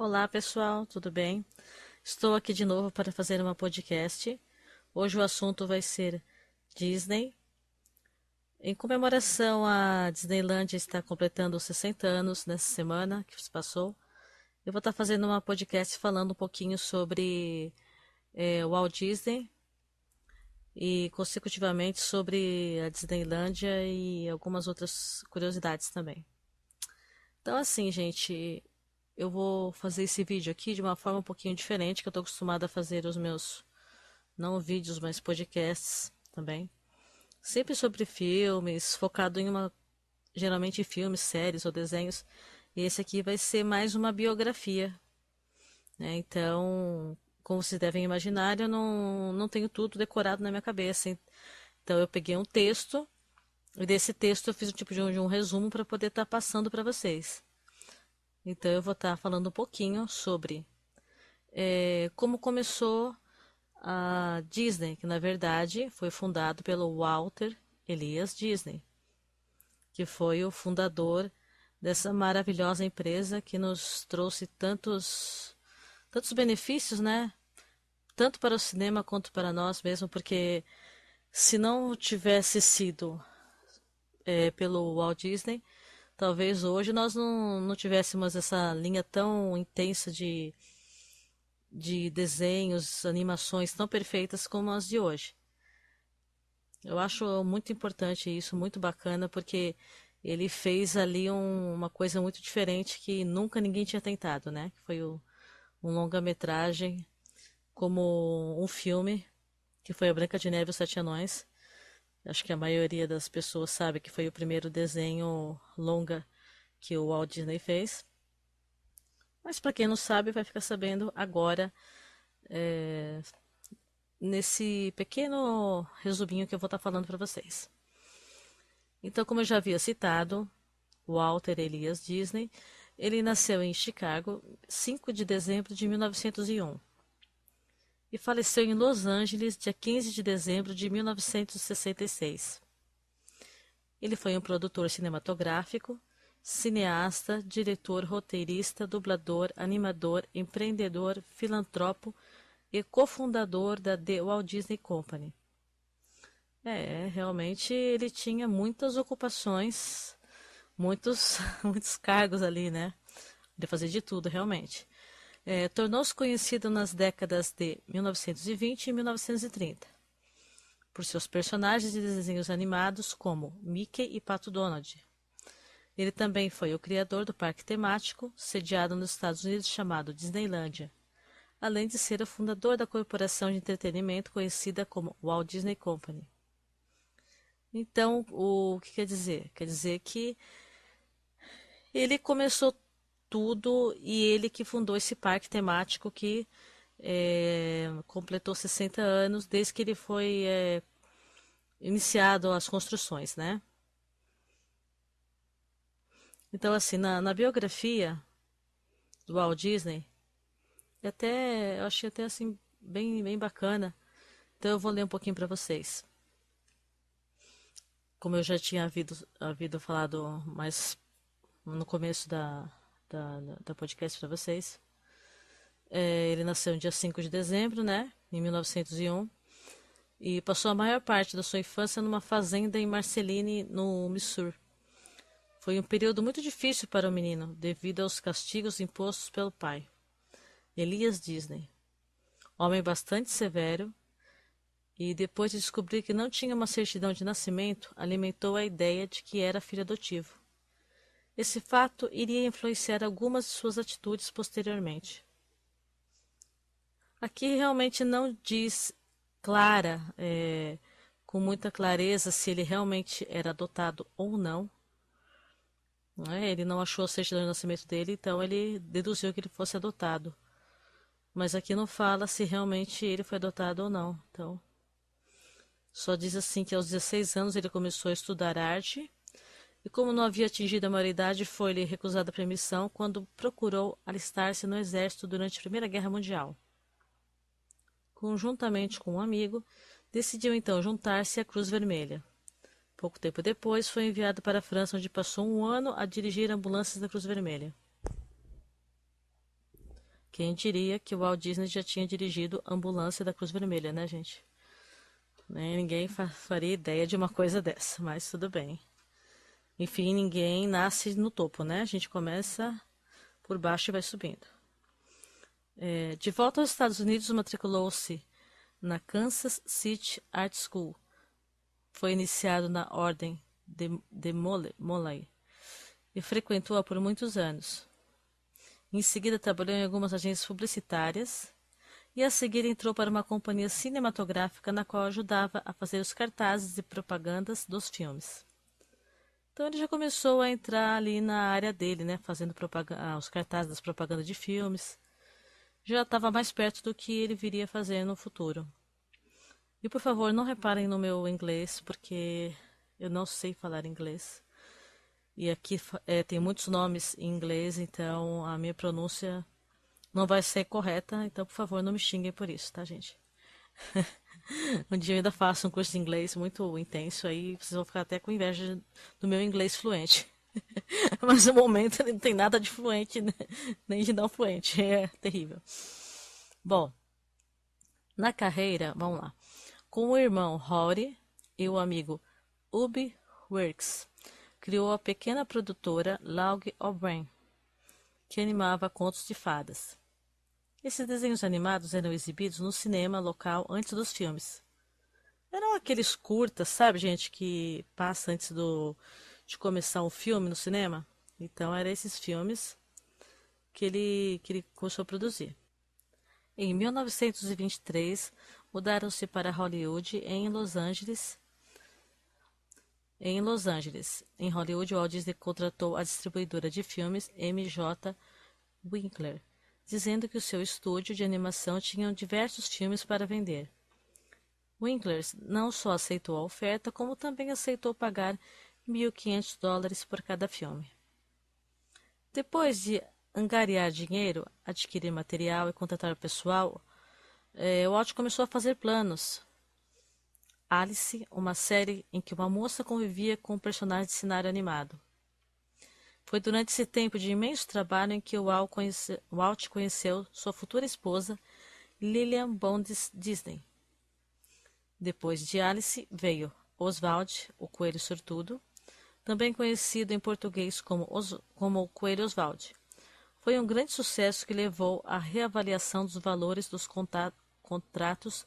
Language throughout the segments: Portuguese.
Olá, pessoal, tudo bem? Estou aqui de novo para fazer uma podcast. Hoje o assunto vai ser Disney. Em comemoração à Disneylandia está completando 60 anos nessa semana que se passou. Eu vou estar fazendo uma podcast falando um pouquinho sobre o Walt Disney e consecutivamente sobre a Disneylandia e algumas outras curiosidades também. Então, assim, gente, eu vou fazer esse vídeo aqui de uma forma um pouquinho diferente, que eu estou acostumada a fazer os meus, não vídeos, mas podcasts também. Sempre sobre filmes, focado em geralmente filmes, séries ou desenhos. E esse aqui vai ser mais uma biografia, né? Então, como vocês devem imaginar, eu não tenho tudo decorado na minha cabeça. Então, eu peguei um texto, e desse texto eu fiz um tipo de um resumo para poder estar passando para vocês. Então, eu vou estar falando um pouquinho sobre como começou a Disney, que na verdade foi fundado pelo Walter Elias Disney, que foi o fundador dessa maravilhosa empresa que nos trouxe tantos benefícios, né? Tanto para o cinema quanto para nós mesmo, porque se não tivesse sido pelo Walt Disney, talvez hoje nós não tivéssemos essa linha tão intensa de desenhos, animações tão perfeitas como as de hoje. Eu acho muito importante isso, muito bacana, porque ele fez ali uma coisa muito diferente que nunca ninguém tinha tentado, né? Que foi um longa-metragem como um filme, que foi a Branca de Neve e os Sete Anões. Acho que a maioria das pessoas sabe que foi o primeiro desenho longa que o Walt Disney fez. Mas para quem não sabe, vai ficar sabendo agora, é, nesse pequeno resuminho que eu vou estar falando para vocês. Então, como eu já havia citado, Walter Elias Disney, ele nasceu em Chicago, 5 de dezembro de 1901 e faleceu em Los Angeles, dia 15 de dezembro de 1966. Ele foi um produtor cinematográfico, cineasta, diretor, roteirista, dublador, animador, empreendedor, filantropo e cofundador da The Walt Disney Company. Realmente ele tinha muitas ocupações, muitos, muitos cargos ali, né? De fazer de tudo, realmente. Tornou-se conhecido nas décadas de 1920 e 1930 por seus personagens de desenhos animados como Mickey e Pato Donald. Ele também foi o criador do parque temático, sediado nos Estados Unidos, chamado Disneylandia, além de ser o fundador da corporação de entretenimento conhecida como Walt Disney Company. Então, o que quer dizer? Quer dizer que ele começou tudo e ele que fundou esse parque temático que completou 60 anos desde que ele foi iniciado as construções, né? Então, assim, na biografia do Walt Disney, eu achei até assim bem bacana. Então eu vou ler um pouquinho para vocês. Como eu já tinha havido falado mais no começo da podcast para vocês. Ele nasceu no dia 5 de dezembro, né, em 1901, e passou a maior parte da sua infância numa fazenda em Marceline, no Missouri. Foi um período muito difícil para o menino, devido aos castigos impostos pelo pai, Elias Disney, homem bastante severo, e depois de descobrir que não tinha uma certidão de nascimento, alimentou a ideia de que era filho adotivo. Esse fato iria influenciar algumas de suas atitudes posteriormente. Aqui realmente não diz com muita clareza se ele realmente era adotado ou não. Ele não achou a certidão de nascimento dele, então ele deduziu que ele fosse adotado. Mas aqui não fala se realmente ele foi adotado ou não. Então, só diz assim que aos 16 anos ele começou a estudar arte e como não havia atingido a maioridade, foi-lhe recusada a permissão quando procurou alistar-se no exército durante a Primeira Guerra Mundial. Conjuntamente com um amigo, decidiu então juntar-se à Cruz Vermelha. Pouco tempo depois, foi enviado para a França, onde passou um ano a dirigir ambulâncias da Cruz Vermelha. Quem diria que o Walt Disney já tinha dirigido Ambulância da Cruz Vermelha, né, gente? Nem ninguém faria ideia de uma coisa dessa, mas tudo bem. Enfim, ninguém nasce no topo, né? A gente começa por baixo e vai subindo. De volta aos Estados Unidos, matriculou-se na Kansas City Art School. Foi iniciado na Ordem de Molay e frequentou-a por muitos anos. Em seguida, trabalhou em algumas agências publicitárias e, a seguir, entrou para uma companhia cinematográfica na qual ajudava a fazer os cartazes e propagandas dos filmes. Então, ele já começou a entrar ali na área dele, né, fazendo os cartazes das propagandas de filmes. Já estava mais perto do que ele viria a fazer no futuro. E, por favor, não reparem no meu inglês, porque eu não sei falar inglês. E aqui tem muitos nomes em inglês, então a minha pronúncia não vai ser correta. Então, por favor, não me xinguem por isso, tá, gente? Um dia eu ainda faço um curso de inglês muito intenso, aí vocês vão ficar até com inveja do meu inglês fluente. Mas no momento ele não tem nada de fluente, né? Nem de não fluente. É terrível. Bom, na carreira, vamos lá. Com o irmão Rory e o amigo Ubi Works, criou a pequena produtora Log O'Brien, que animava contos de fadas. Esses desenhos animados eram exibidos no cinema local antes dos filmes. Eram aqueles curtas, sabe, gente, que passa antes de começar um filme no cinema? Então, eram esses filmes que ele começou a produzir. Em 1923, mudaram-se para Hollywood em Los Angeles. Em Hollywood, Walt Disney contratou a distribuidora de filmes M.J. Winkler, dizendo que o seu estúdio de animação tinha diversos filmes para vender. Winkler não só aceitou a oferta, como também aceitou pagar $1.500 por cada filme. Depois de angariar dinheiro, adquirir material e contratar pessoal, Walt começou a fazer planos. Alice, uma série em que uma moça convivia com um personagem de cenário animado. Foi durante esse tempo de imenso trabalho em que o Walt conheceu sua futura esposa, Lillian Bonds Disney. Depois de Alice veio Oswald, o Coelho Sortudo, também conhecido em português como o Coelho Oswald. Foi um grande sucesso que levou à reavaliação dos valores dos contratos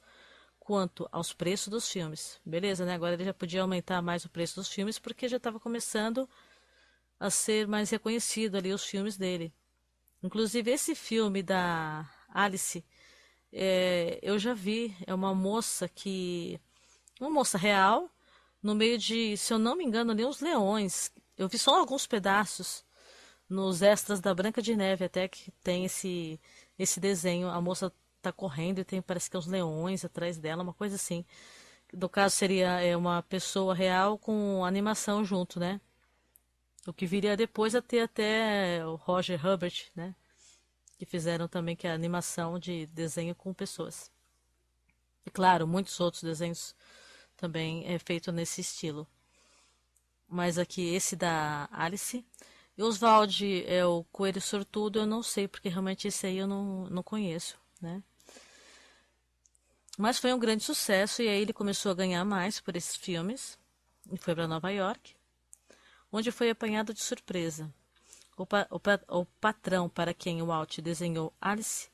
quanto aos preços dos filmes. Beleza, né? Agora ele já podia aumentar mais o preço dos filmes porque já estava começando a ser mais reconhecido ali os filmes dele. Inclusive esse filme da Alice, eu já vi, é uma moça real, no meio de, se eu não me engano, ali uns leões. Eu vi só alguns pedaços nos extras da Branca de Neve, até que tem esse desenho. A moça tá correndo e tem, parece que uns leões atrás dela, uma coisa assim. No caso seria uma pessoa real com animação junto, né? O que viria depois a ter até o Roger Ebert, né? Que fizeram também que é a animação de desenho com pessoas. E claro, muitos outros desenhos também é feito nesse estilo. Mas aqui esse da Alice. E Oswald é o Coelho Sortudo, eu não sei, porque realmente esse aí eu não conheço, né? Mas foi um grande sucesso e aí ele começou a ganhar mais por esses filmes e foi para Nova York, onde foi apanhado de surpresa. O patrão para quem o Walt desenhou Alice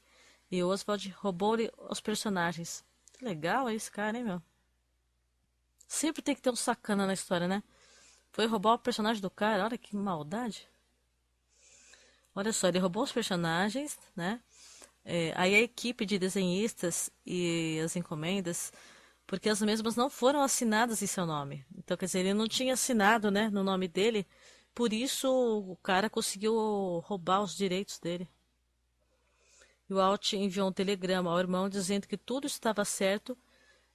e Oswald roubou-lhe os personagens. Que legal é esse cara, hein, meu? Sempre tem que ter um sacana na história, né? Foi roubar o personagem do cara, olha que maldade. Olha só, ele roubou os personagens, né? Aí a equipe de desenhistas e as encomendas, porque as mesmas não foram assinadas em seu nome. Então, quer dizer, ele não tinha assinado, né, no nome dele, por isso o cara conseguiu roubar os direitos dele. E o Walt enviou um telegrama ao irmão dizendo que tudo estava certo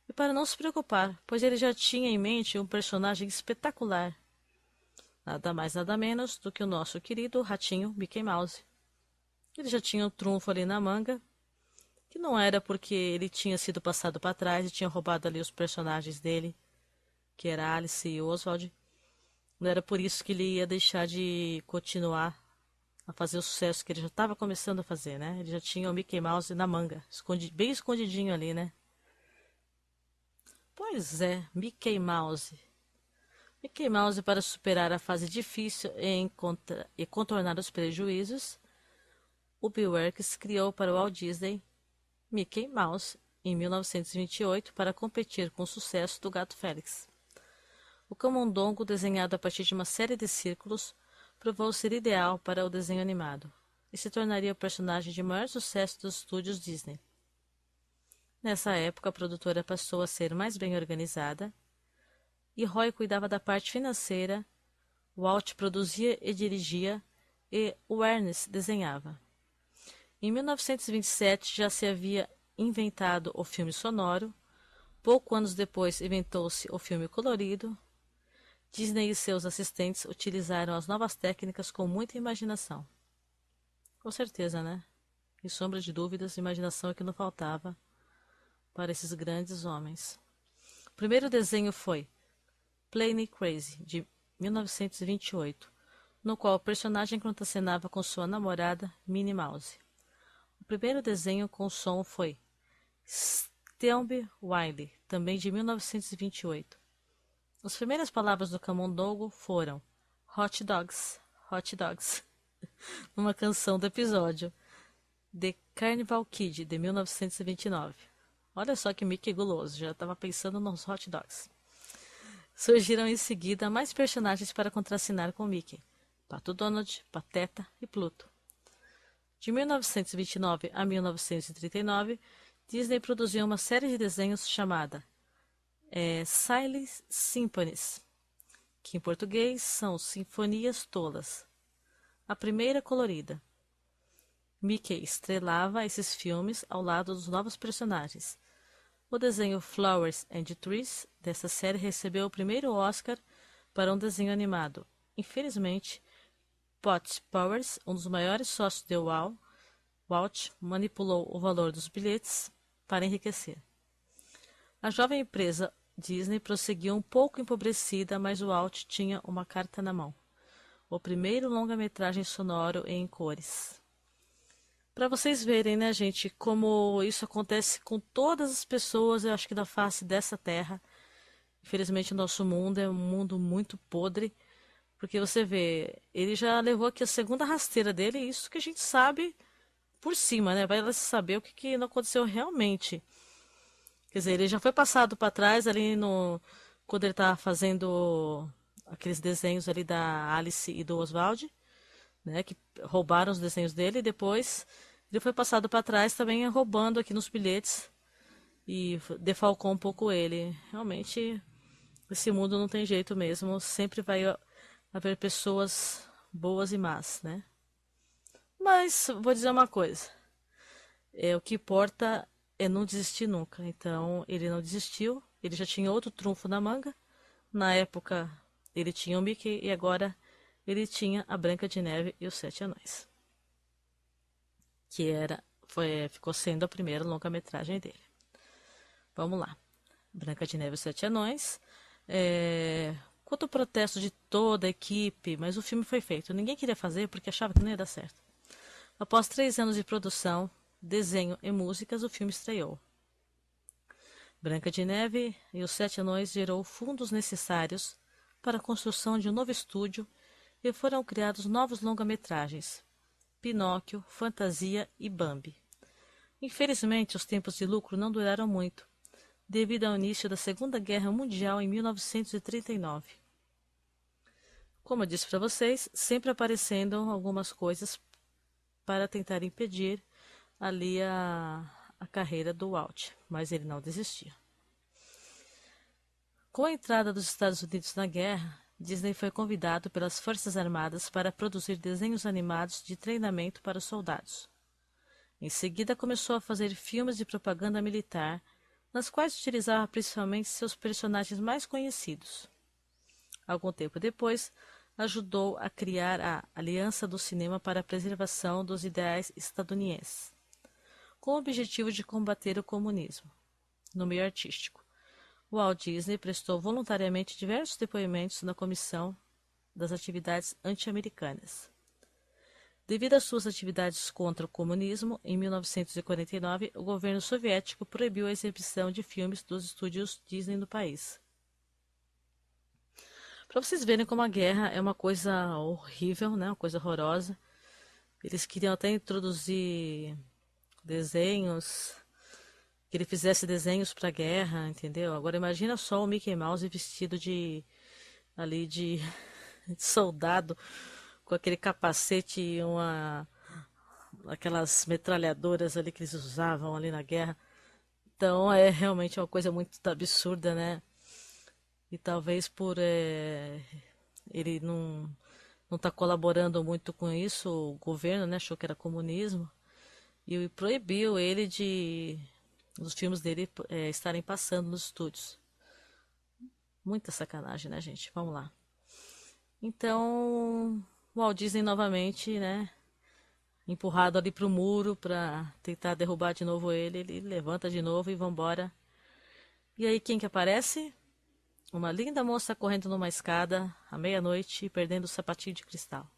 e para não se preocupar, pois ele já tinha em mente um personagem espetacular. Nada mais, nada menos do que o nosso querido ratinho Mickey Mouse. Ele já tinha um trunfo ali na manga, que não era porque ele tinha sido passado para trás e tinha roubado ali os personagens dele, que era Alice e Oswald. Não era por isso que ele ia deixar de continuar a fazer o sucesso que ele já estava começando a fazer, né? Ele já tinha o Mickey Mouse na manga, bem escondidinho ali, né? Pois é, Mickey Mouse. Mickey Mouse, para superar a fase difícil e contornar os prejuízos, o Ubiworks criou para o Walt Disney Mickey Mouse em 1928 para competir com o sucesso do Gato Félix. O camundongo, desenhado a partir de uma série de círculos, provou ser ideal para o desenho animado e se tornaria o personagem de maior sucesso dos estúdios Disney. Nessa época, a produtora passou a ser mais bem organizada e Roy cuidava da parte financeira, Walt produzia e dirigia e o Ernest desenhava. Em 1927 já se havia inventado o filme sonoro, pouco anos depois inventou-se o filme colorido. Disney e seus assistentes utilizaram as novas técnicas com muita imaginação. Com certeza, né? Sem sombra de dúvidas, imaginação é que não faltava para esses grandes homens. O primeiro desenho foi Plane Crazy, de 1928, no qual o personagem contracenava com sua namorada, Minnie Mouse. O primeiro desenho com som foi Stelby Wiley, também de 1928. As primeiras palavras do camundongo foram hot dogs, numa canção do episódio The Carnival Kid, de 1929. Olha só que Mickey guloso, já estava pensando nos hot dogs. Surgiram em seguida mais personagens para contracenar com Mickey: Pato Donald, Pateta e Pluto. De 1929 a 1939, Disney produziu uma série de desenhos chamada Silly Symphonies, que em português são Sinfonias Tolas. A primeira colorida. Mickey estrelava esses filmes ao lado dos novos personagens. O desenho Flowers and Trees dessa série recebeu o primeiro Oscar para um desenho animado. Infelizmente, Potts Powers, um dos maiores sócios de Walt, manipulou o valor dos bilhetes para enriquecer. A jovem empresa Disney prosseguiu um pouco empobrecida, mas o Walt tinha uma carta na mão: o primeiro longa-metragem sonoro em cores. Para vocês verem, né, gente, como isso acontece com todas as pessoas, eu acho que da face dessa terra. Infelizmente, o nosso mundo é um mundo muito podre, porque você vê, ele já levou aqui a segunda rasteira dele, e isso que a gente sabe por cima, né? Vai lá saber o que não aconteceu realmente. Quer dizer, ele já foi passado para trás ali quando ele estava fazendo aqueles desenhos ali da Alice e do Oswald, né, que roubaram os desenhos dele, e depois ele foi passado para trás também roubando aqui nos bilhetes e defalcou um pouco ele. Realmente, esse mundo não tem jeito mesmo, sempre vai haver pessoas boas e más, né? Mas vou dizer uma coisa, o que importa é não desistir nunca. Então ele não desistiu, ele já tinha outro trunfo na manga. Na época ele tinha o Mickey e agora ele tinha a Branca de Neve e os Sete Anões, que ficou sendo a primeira longa-metragem dele. Vamos lá. Branca de Neve e os Sete Anões. Quanto ao protesto de toda a equipe, mas o filme foi feito. Ninguém queria fazer porque achava que não ia dar certo. Após 3 anos de produção, desenho e músicas, o filme estreou. Branca de Neve e os Sete Anões gerou fundos necessários para a construção de um novo estúdio e foram criados novos longa-metragens: Pinóquio, Fantasia e Bambi. Infelizmente, os tempos de lucro não duraram muito, devido ao início da Segunda Guerra Mundial em 1939. Como eu disse para vocês, sempre aparecendo algumas coisas para tentar impedir ali a carreira do Walt, mas ele não desistia. Com a entrada dos Estados Unidos na guerra, Disney foi convidado pelas Forças Armadas para produzir desenhos animados de treinamento para os soldados. Em seguida, começou a fazer filmes de propaganda militar, nas quais utilizava principalmente seus personagens mais conhecidos. Algum tempo depois, ajudou a criar a Aliança do Cinema para a Preservação dos Ideais Estadunidenses, com o objetivo de combater o comunismo. No meio artístico, Walt Disney prestou voluntariamente diversos depoimentos na Comissão das Atividades Anti-Americanas. Devido às suas atividades contra o comunismo, em 1949, o governo soviético proibiu a exibição de filmes dos estúdios Disney no país. Para vocês verem como a guerra é uma coisa horrível, né? Uma coisa horrorosa. Eles queriam até introduzir desenhos, que ele fizesse desenhos para a guerra, entendeu? Agora imagina só o Mickey Mouse vestido de soldado, com aquele capacete e aquelas metralhadoras ali que eles usavam ali na guerra. Então é realmente uma coisa muito absurda, né? E talvez por ele não tá colaborando muito com isso, o governo, né, achou que era comunismo e proibiu ele de os filmes dele estarem passando nos estúdios. Muita sacanagem, né, gente? Vamos lá. Então, o Walt Disney novamente, né, empurrado ali pro muro para tentar derrubar de novo ele levanta de novo e vambora. E aí quem que aparece? Uma linda moça correndo numa escada à meia-noite e perdendo o sapatinho de cristal.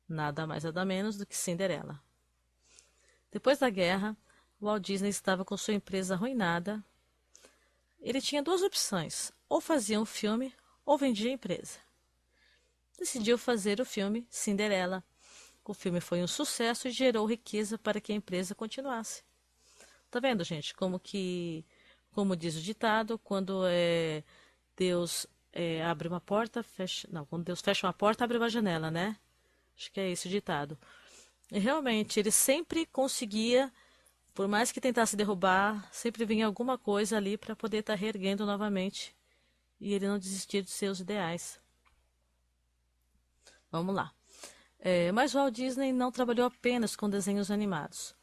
Nada mais nada menos do que Cinderela. Depois da guerra, Walt Disney estava com sua empresa arruinada. Ele tinha duas opções: ou fazia um filme ou vendia a empresa. Decidiu fazer o filme Cinderela. O filme foi um sucesso e gerou riqueza para que a empresa continuasse. Tá vendo, gente? Como diz o ditado, quando Deus abre uma porta, fecha. Não, quando Deus fecha uma porta, abre uma janela, né? Acho que é esse o ditado. E realmente, ele sempre conseguia, por mais que tentasse derrubar, sempre vinha alguma coisa ali para poder estar reerguendo novamente. E ele não desistia de seus ideais. Vamos lá. Mas Walt Disney não trabalhou apenas com desenhos animados.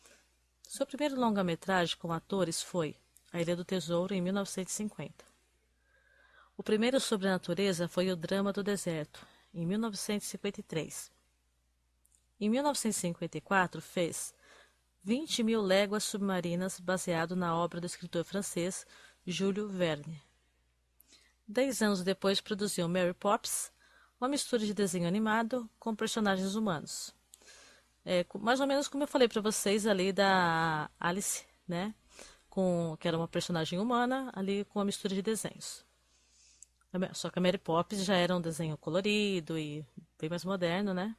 Seu primeiro longa-metragem com atores foi A Ilha do Tesouro, em 1950. O primeiro sobre a natureza foi O Drama do Deserto, em 1953. Em 1954, fez 20.000 Léguas Submarinas, baseado na obra do escritor francês Jules Verne. 10 anos depois, produziu Mary Poppins, uma mistura de desenho animado com personagens humanos. Mais ou menos como eu falei para vocês ali da Alice, né? Que era uma personagem humana, ali com uma mistura de desenhos. Só que a Mary Poppins já era um desenho colorido e bem mais moderno, né?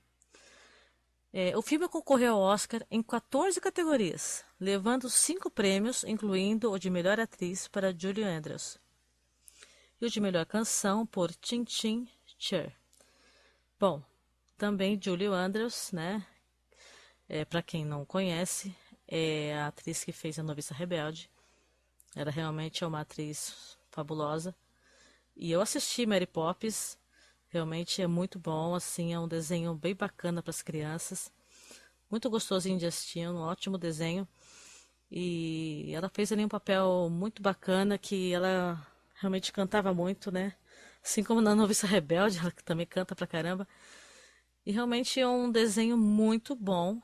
O filme concorreu ao Oscar em 14 categorias, levando 5 prêmios, incluindo o de melhor atriz para Julie Andrews e o de melhor canção por Chin Chin Cher. Bom, também Julie Andrews, né? Para quem não conhece, é a atriz que fez A Noviça Rebelde. Ela realmente é uma atriz fabulosa. E eu assisti Mary Poppins, realmente é muito bom, assim, é um desenho bem bacana para as crianças. Muito gostosinho de assistir, um ótimo desenho. E ela fez ali um papel muito bacana, que ela realmente cantava muito, né? Assim como na Noviça Rebelde, ela também canta pra caramba. E realmente é um desenho muito bom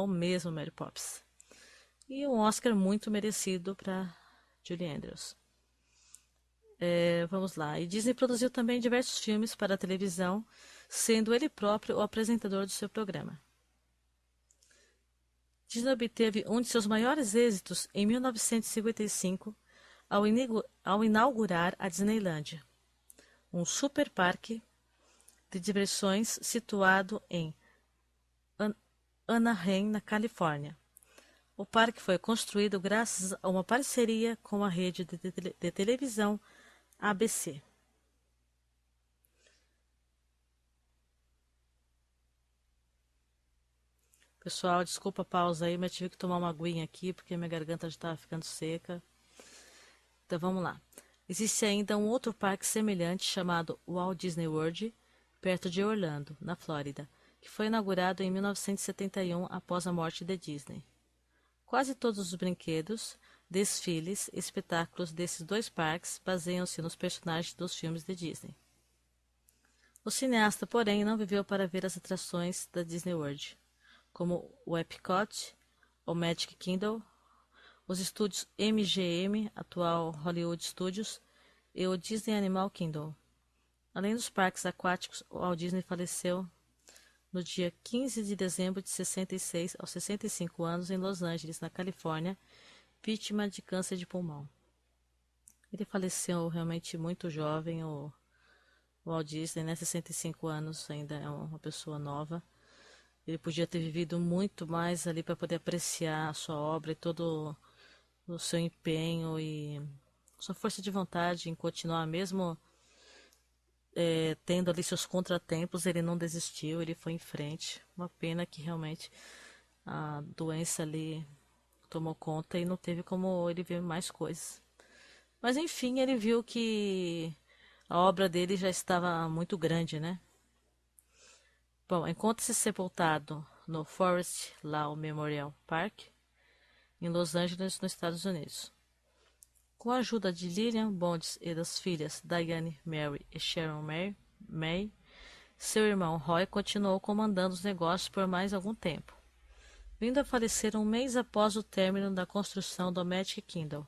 mesmo, Mary Poppins. E um Oscar muito merecido para Julie Andrews. Vamos lá. E Disney produziu também diversos filmes para a televisão, sendo ele próprio o apresentador do seu programa. Disney obteve um de seus maiores êxitos em 1955, ao inaugurar a Disneylandia, um super parque de diversões situado em Anaheim, na Califórnia. O parque foi construído graças a uma parceria com a rede de televisão ABC. Pessoal, desculpa a pausa aí, mas tive que tomar uma aguinha aqui porque minha garganta já estava ficando seca. Então vamos lá. Existe ainda um outro parque semelhante chamado Walt Disney World, perto de Orlando, na Flórida, que foi inaugurado em 1971 após a morte de Disney. Quase todos os brinquedos, desfiles e espetáculos desses dois parques baseiam-se nos personagens dos filmes de Disney. O cineasta, porém, não viveu para ver as atrações da Disney World, como o Epcot, o Magic Kingdom, os estúdios MGM, atual Hollywood Studios, e o Disney Animal Kingdom. Além dos parques aquáticos, o Walt Disney faleceu no dia 15 de dezembro de 66, aos 65 anos, em Los Angeles, na Califórnia, vítima de câncer de pulmão. Ele faleceu realmente muito jovem, o Walt Disney, né? 65 anos, ainda é uma pessoa nova. Ele podia ter vivido muito mais ali para poder apreciar a sua obra e todo o seu empenho e sua força de vontade em continuar mesmo tendo ali seus contratempos. Ele não desistiu, ele foi em frente. Uma pena que realmente a doença ali tomou conta e não teve como ele ver mais coisas. Mas enfim, ele viu que a obra dele já estava muito grande, né? Bom, encontra-se sepultado no Forest Lawn Memorial Park, em Los Angeles, nos Estados Unidos. Com a ajuda de Lillian Bonds e das filhas Diane Mary e Sharon May, seu irmão Roy continuou comandando os negócios por mais algum tempo, vindo a falecer um mês após o término da construção do Magic Kingdom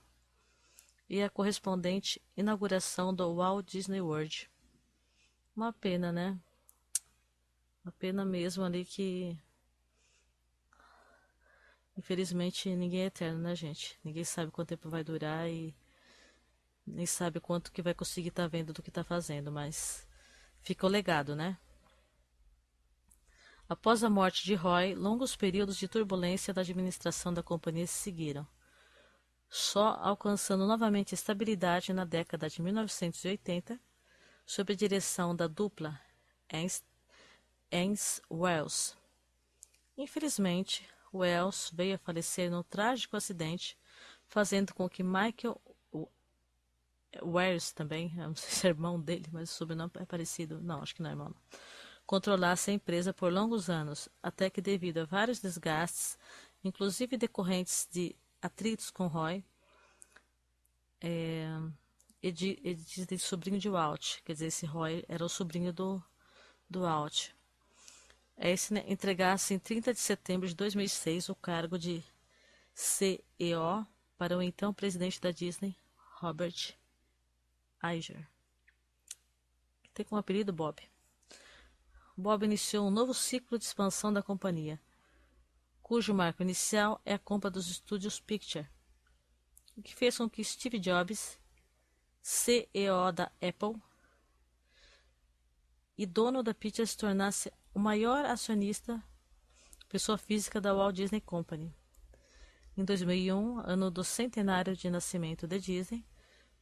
e a correspondente inauguração do Walt Disney World. Uma pena, né? Uma pena mesmo ali que, infelizmente, ninguém é eterno, né, gente? Ninguém sabe quanto tempo vai durar e nem sabe quanto que vai conseguir estar vendo do que está fazendo, mas fica o legado, né? Após a morte de Roy, longos períodos de turbulência da administração da companhia se seguiram, só alcançando novamente estabilidade na década de 1980, sob a direção da dupla Ames Wells. Infelizmente, Wells veio a falecer num trágico acidente, fazendo com que Michael Wells também, eu não sei se é irmão dele, mas o sobrenome é parecido, não, acho que não é irmão, não, controlasse a empresa por longos anos, até que devido a vários desgastes, inclusive decorrentes de atritos com Roy, ele diz de sobrinho de Walt, quer dizer, esse Roy era o sobrinho do Walt. Esse, né, entregasse em 30 de setembro de 2006 o cargo de CEO para o então presidente da Disney, Robert Iger, que tem como apelido Bob. Bob iniciou um novo ciclo de expansão da companhia, cujo marco inicial é a compra dos estúdios Picture, o que fez com que Steve Jobs, CEO da Apple e dono da Picture, se tornasse o maior acionista, pessoa física da Walt Disney Company. Em 2001, ano do centenário de nascimento da Disney,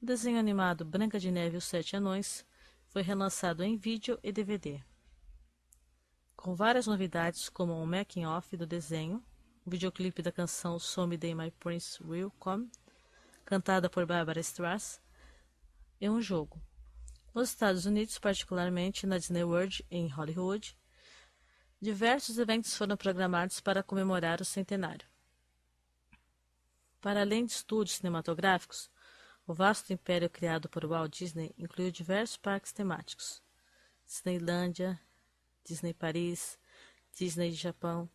o desenho animado Branca de Neve e os Sete Anões foi relançado em vídeo e DVD, com várias novidades como um making-of do desenho, o videoclipe da canção Someday My Prince Will Come, cantada por Barbra Streisand, e um jogo. Nos Estados Unidos, particularmente na Disney World em Hollywood, diversos eventos foram programados para comemorar o centenário. Para além de estúdios cinematográficos, o vasto império criado por Walt Disney incluiu diversos parques temáticos: Disneylândia, Disney Paris, Disney Japão,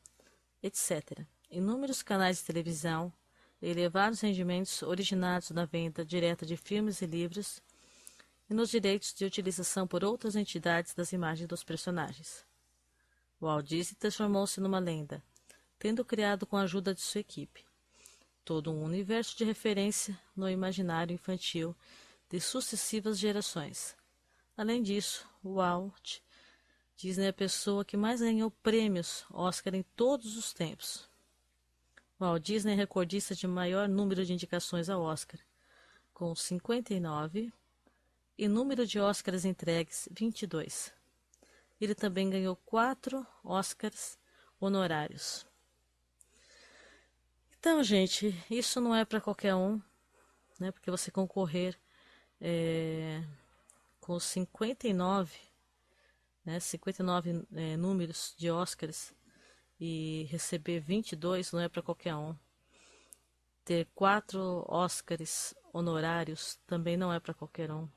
etc. Inúmeros canais de televisão e elevados rendimentos originados da venda direta de filmes e livros e nos direitos de utilização por outras entidades das imagens dos personagens. Walt Disney transformou-se numa lenda, tendo criado com a ajuda de sua equipe todo um universo de referência no imaginário infantil de sucessivas gerações. Além disso, Walt Disney é a pessoa que mais ganhou prêmios Oscar em todos os tempos. Walt Disney é recordista de maior número de indicações ao Oscar, com 59, e número de Oscars entregues, 22. Ele também ganhou 4 Oscars honorários. Então, gente, isso não é para qualquer um, né? Porque você concorrer com 59, né? 59 números de Oscars e receber 22 não é para qualquer um. Ter 4 Oscars honorários também não é para qualquer um.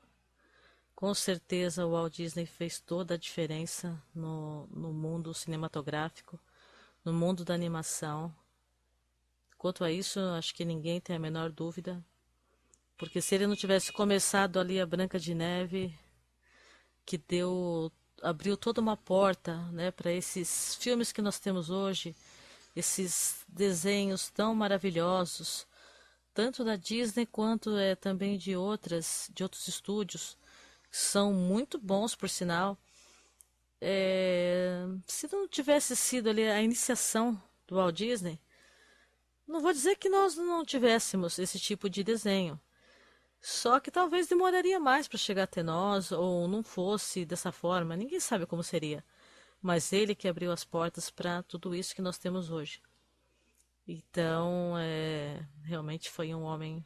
Com certeza o Walt Disney fez toda a diferença no mundo cinematográfico, no mundo da animação. Quanto a isso, acho que ninguém tem a menor dúvida, porque se ele não tivesse começado ali a Branca de Neve, que deu abriu toda uma porta, né, para esses filmes que nós temos hoje, esses desenhos tão maravilhosos, tanto da Disney quanto também de outros estúdios, são muito bons, por sinal. Se não tivesse sido ali a iniciação do Walt Disney, não vou dizer que nós não tivéssemos esse tipo de desenho. Só que talvez demoraria mais para chegar até nós, ou não fosse dessa forma, ninguém sabe como seria. Mas ele que abriu as portas para tudo isso que nós temos hoje. Então, realmente foi um homem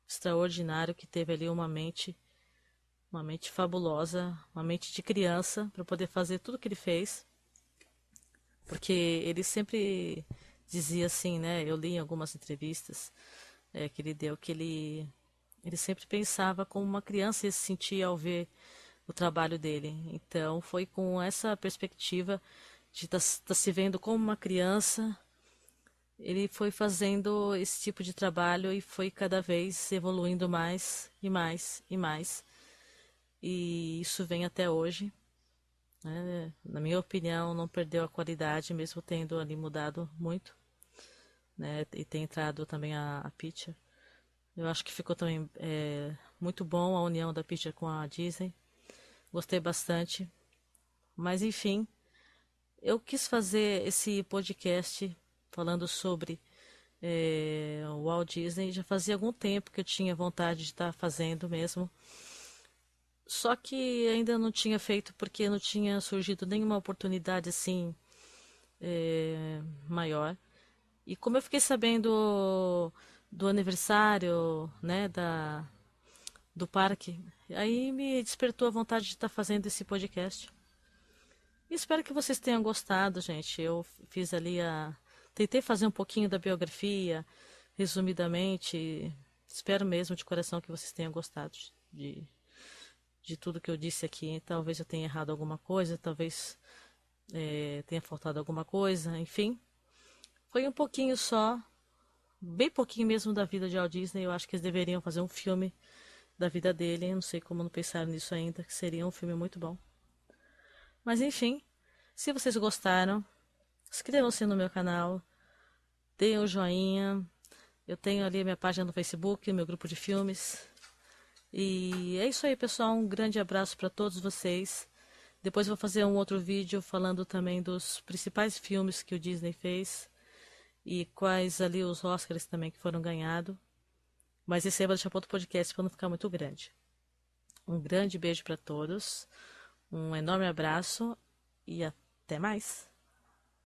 extraordinário que teve ali uma mente fabulosa, uma mente de criança para poder fazer tudo o que ele fez. Porque ele sempre dizia assim, né? Eu li em algumas entrevistas que ele deu que ele sempre pensava como uma criança e se sentia ao ver o trabalho dele. Então foi com essa perspectiva de estar se vendo como uma criança, ele foi fazendo esse tipo de trabalho e foi cada vez evoluindo mais e mais e mais. E isso vem até hoje, né? Na minha opinião, não perdeu a qualidade, mesmo tendo ali mudado muito, né? E tem entrado também a Pixar. Eu acho que ficou também muito bom a união da Pixar com a Disney. Gostei bastante. Mas enfim, eu quis fazer esse podcast falando sobre o Walt Disney. Já fazia algum tempo que eu tinha vontade de estar fazendo mesmo. Só que ainda não tinha feito porque não tinha surgido nenhuma oportunidade assim maior. E como eu fiquei sabendo do aniversário, né, do parque, aí me despertou a vontade de estar fazendo esse podcast. E espero que vocês tenham gostado, gente. Eu fiz ali tentei fazer um pouquinho da biografia, resumidamente. Espero mesmo de coração que vocês tenham gostado de, de tudo que eu disse aqui. Talvez eu tenha errado alguma coisa, talvez tenha faltado alguma coisa, enfim. Foi um pouquinho só, bem pouquinho mesmo da vida de Walt Disney. Eu acho que eles deveriam fazer um filme da vida dele. Não sei como não pensaram nisso ainda, que seria um filme muito bom. Mas enfim, se vocês gostaram, inscrevam-se no meu canal, deem um joinha. Eu tenho ali a minha página no Facebook, meu grupo de filmes. E é isso aí, pessoal. Um grande abraço para todos vocês. Depois eu vou fazer um outro vídeo falando também dos principais filmes que o Disney fez e quais ali os Oscars também que foram ganhados. Mas esse aí eu vou deixar para outro podcast para não ficar muito grande. Um grande beijo para todos, um enorme abraço e até mais!